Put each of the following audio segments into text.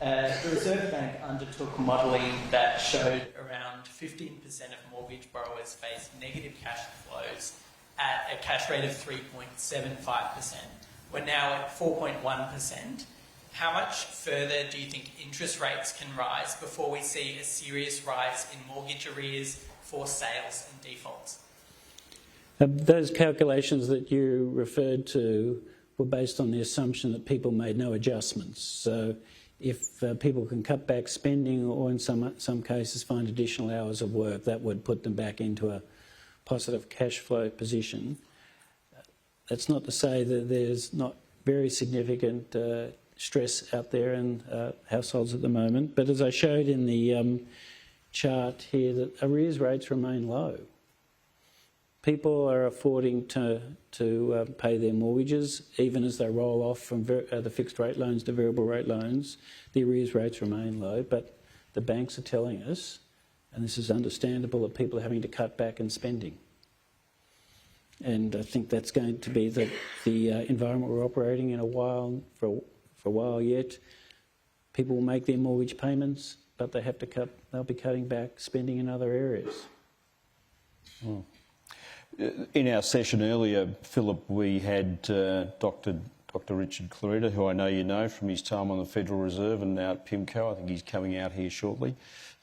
The Reserve Bank undertook modelling that showed around 15% of mortgage borrowers face negative cash flows at a cash rate of 3.75%. We're now at 4.1%. How much further do you think interest rates can rise before we see a serious rise in mortgage arrears, forced sales and defaults? Those calculations that you referred to were based on the assumption that people made no adjustments. So if people can cut back spending or in some cases find additional hours of work, that would put them back into a positive cash flow position. That's not to say that there's not very significant stress out there in households at the moment, but as I showed in the chart here, that arrears rates remain low. People are affording to pay their mortgages, even as they roll off from the fixed rate loans to variable rate loans. The arrears rates remain low, but the banks are telling us, and this is understandable, that people are having to cut back in spending. And I think that's going to be the environment we're operating in for a while yet. People will make their mortgage payments, but they'll be cutting back spending in other areas. Mm. In our session earlier, Philip, we had Dr. Richard Clarita, who I know you know from his time on the Federal Reserve and now at PIMCO. I think he's coming out here shortly.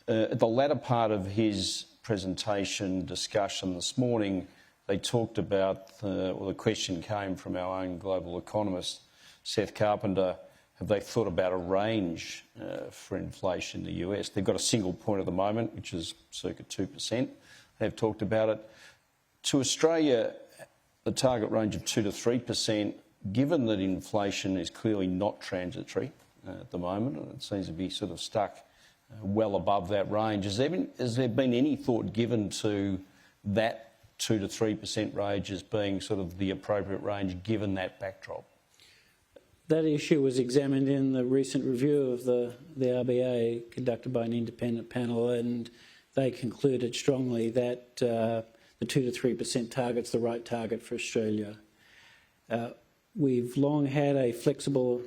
At the latter part of his presentation discussion this morning, they talked about, the question came from our own global economist, Seth Carpenter, have they thought about a range for inflation in the US? They've got a single point at the moment, which is circa 2%. They've talked about it. To Australia, the target range of 2 to 3%, given that inflation is clearly not transitory at the moment, and it seems to be sort of stuck well above that range, has there been any thought given to that 2 to 3% range as being sort of the appropriate range given that backdrop? That issue was examined in the recent review of the RBA conducted by an independent panel, and they concluded strongly that the 2 to 3% target's the right target for Australia. We've long had a flexible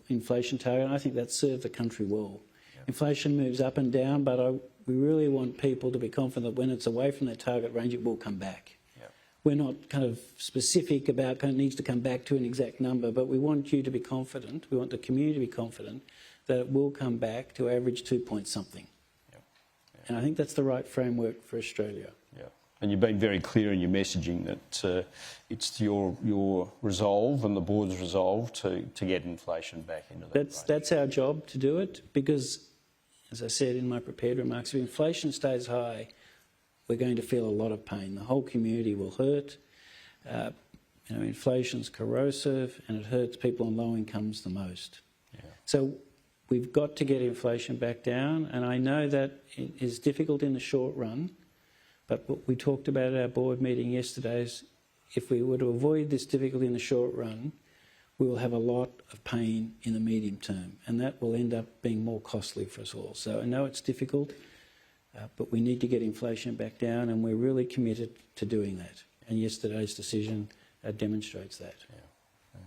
inflation target, and I think that's served the country well. Yep. Inflation moves up and down, but we really want people to be confident that when it's away from that target range, it will come back. Yep. We're not kind of specific about it needs to come back to an exact number, but we want you to be confident, we want the community to be confident that it will come back to average 2 point something. Yep. Yep. And I think that's the right framework for Australia. Yep. And you've been very clear in your messaging that it's your resolve and the board's resolve to get inflation back into that range. That's our job to do it because, as I said in my prepared remarks, if inflation stays high, we're going to feel a lot of pain. The whole community will hurt. Inflation's corrosive and it hurts people on low incomes the most. Yeah. So we've got to get inflation back down, and I know that it is difficult in the short run. But what we talked about at our board meeting yesterday is if we were to avoid this difficulty in the short run, we will have a lot of pain in the medium term, and that will end up being more costly for us all. So I know it's difficult, but we need to get inflation back down, and we're really committed to doing that. And yesterday's decision demonstrates that. Yeah.